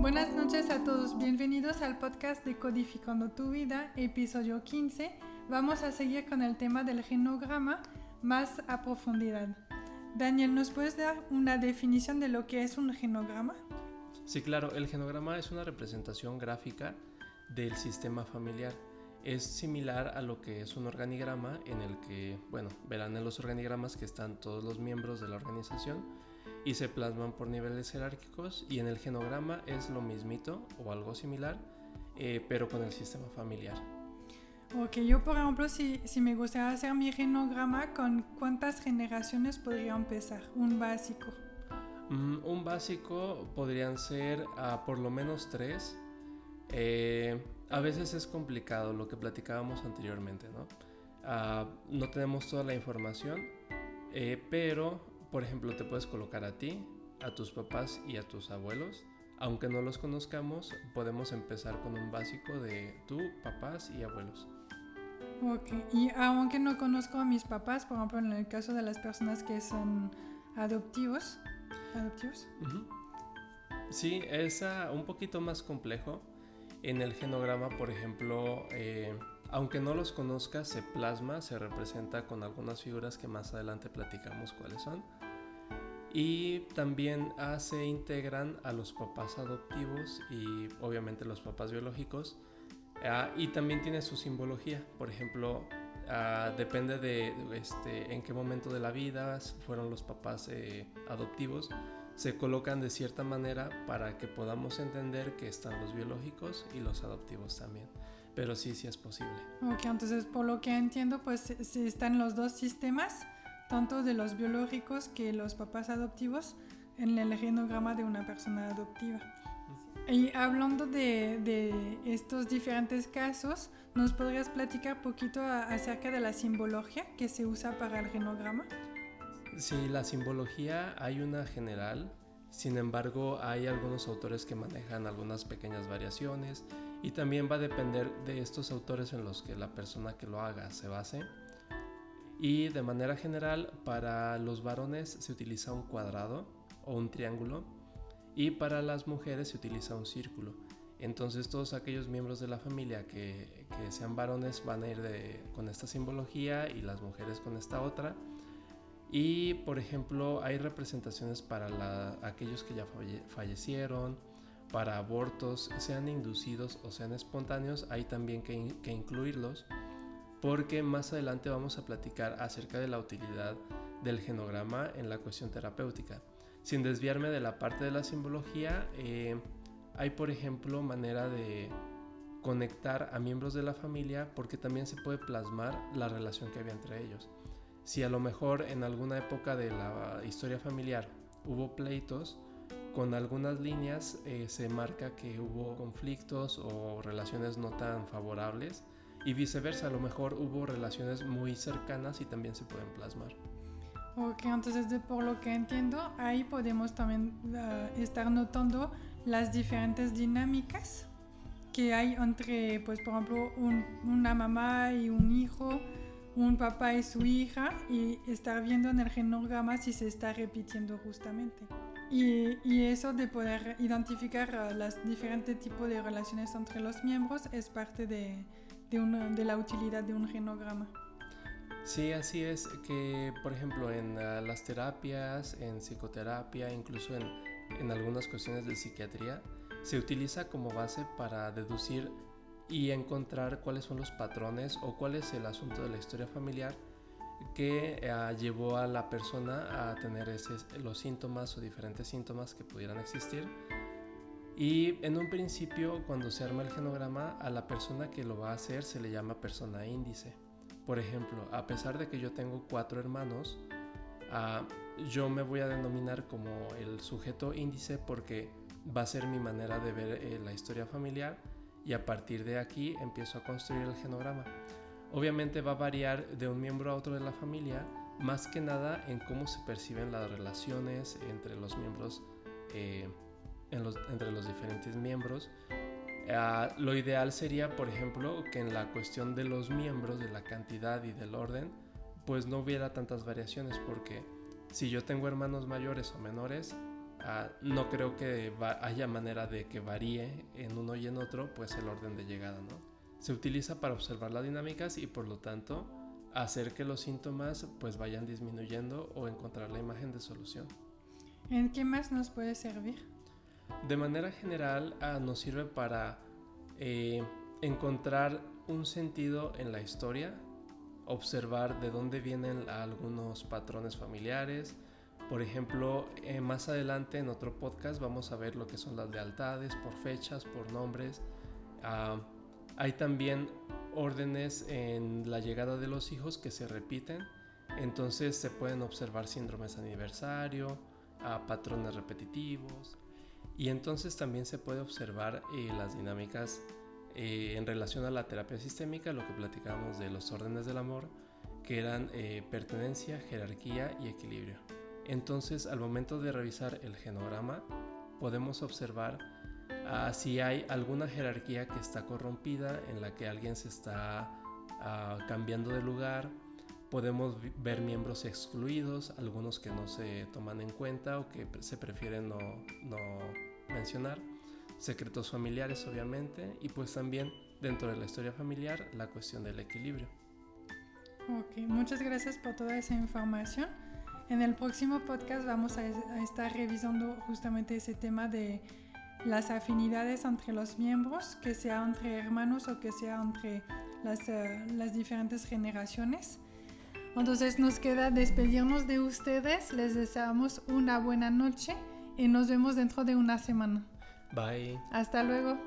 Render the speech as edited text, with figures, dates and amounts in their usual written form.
Buenas noches a todos, bienvenidos al podcast de Codificando tu Vida, episodio 15. Vamos a seguir con el tema del genograma más a profundidad. Daniel, ¿nos puedes dar una definición de lo que es un genograma? Sí, claro, el genograma es una representación gráfica del sistema familiar. Es similar a lo que es un organigrama en el que, verán en los organigramas que están todos los miembros de la organización y se plasman por niveles jerárquicos, y en el genograma es lo mismito o algo similar, pero con el sistema familiar. Ok, yo por ejemplo, si me gustaría hacer mi genograma, ¿con cuántas generaciones podría empezar? Un básico. Un básico podrían ser por lo menos 3. A veces es complicado lo que platicábamos anteriormente, ¿no? No tenemos toda la información, pero por ejemplo te puedes colocar a ti, a tus papás y a tus abuelos. Aunque no los conozcamos, podemos empezar con un básico de tú, papás y abuelos. Ok, y aunque no conozco a mis papás, por ejemplo en el caso de las personas que son adoptivos. Uh-huh. Sí, es un poquito más complejo. En el genograma, por ejemplo, aunque no los conozcas, se plasma, se representa con algunas figuras que más adelante platicamos cuáles son. Y también se integran a los papás adoptivos y obviamente los papás biológicos. Y también tiene su simbología. Por ejemplo, depende de en qué momento de la vida fueron los papás adoptivos. Se colocan de cierta manera para que podamos entender que están los biológicos y los adoptivos también. Pero sí es posible. Ok, entonces por lo que entiendo, pues sí están los dos sistemas, tanto de los biológicos que los papás adoptivos, en el genograma de una persona adoptiva. Y hablando de estos diferentes casos, ¿nos podrías platicar un poquito acerca de la simbología que se usa para el genograma? Sí, la simbología hay una general, sin embargo hay algunos autores que manejan algunas pequeñas variaciones, y también va a depender de estos autores en los que la persona que lo haga se base. Y de manera general, para los varones se utiliza un cuadrado o un triángulo, y para las mujeres se utiliza un círculo. Entonces todos aquellos miembros de la familia que sean varones van a ir con esta simbología y las mujeres con esta otra. Y por ejemplo hay representaciones para aquellos que ya fallecieron, para abortos, sean inducidos o sean espontáneos. Hay también que incluirlos, porque más adelante vamos a platicar acerca de la utilidad del genograma en la cuestión terapéutica. Sin desviarme de la parte de la simbología, hay por ejemplo manera de conectar a miembros de la familia, porque también se puede plasmar la relación que había entre ellos. Si a lo mejor en alguna época de la historia familiar hubo pleitos, con algunas líneas se marca que hubo conflictos o relaciones no tan favorables, y viceversa, a lo mejor hubo relaciones muy cercanas y también se pueden plasmar. Ok, entonces por lo que entiendo, ahí podemos también estar notando las diferentes dinámicas que hay entre, pues por ejemplo, una mamá y un hijo, un papá y su hija, y estar viendo en el genograma si se está repitiendo justamente. Y eso de poder identificar los diferentes tipos de relaciones entre los miembros es parte de la utilidad de un genograma. Sí, así es, que por ejemplo en las terapias, en psicoterapia, incluso en algunas cuestiones de psiquiatría, se utiliza como base para deducir y encontrar cuáles son los patrones o cuál es el asunto de la historia familiar que llevó a la persona a tener los síntomas o diferentes síntomas que pudieran existir. Y en un principio, cuando se arma el genograma, a la persona que lo va a hacer se le llama persona índice. Por ejemplo, a pesar de que yo tengo 4 hermanos, yo me voy a denominar como el sujeto índice, porque va a ser mi manera de ver la historia familiar, y a partir de aquí empiezo a construir el genograma. Obviamente va a variar de un miembro a otro de la familia, más que nada en cómo se perciben las relaciones entre los miembros, entre los diferentes miembros. Lo ideal sería, por ejemplo, que en la cuestión de los miembros, de la cantidad y del orden, pues no hubiera tantas variaciones, porque si yo tengo hermanos mayores o menores, no creo que haya manera de que varíe en uno y en otro pues el orden de llegada, ¿no? Se utiliza para observar las dinámicas y por lo tanto hacer que los síntomas pues vayan disminuyendo o encontrar la imagen de solución. ¿En qué más nos puede servir? De manera general nos sirve para encontrar un sentido en la historia, observar de dónde vienen algunos patrones familiares. Por ejemplo, más adelante en otro podcast vamos a ver lo que son las lealtades por fechas, por nombres. Hay también órdenes en la llegada de los hijos que se repiten, entonces se pueden observar síndromes de aniversario, patrones repetitivos, y entonces también se puede observar las dinámicas en relación a la terapia sistémica, lo que platicábamos de los órdenes del amor, que eran pertenencia, jerarquía y equilibrio. Entonces, al momento de revisar el genograma, podemos observar si hay alguna jerarquía que está corrompida, en la que alguien se está cambiando de lugar. Podemos ver miembros excluidos, algunos que no se toman en cuenta o que se prefieren no mencionar. Secretos familiares, obviamente, y pues también dentro de la historia familiar la cuestión del equilibrio. Ok, muchas gracias por toda esa información. En el próximo podcast vamos a estar revisando justamente ese tema de las afinidades entre los miembros, que sea entre hermanos o que sea entre las diferentes generaciones. Entonces nos queda despedirnos de ustedes, les deseamos una buena noche y nos vemos dentro de una semana. Bye. Hasta luego.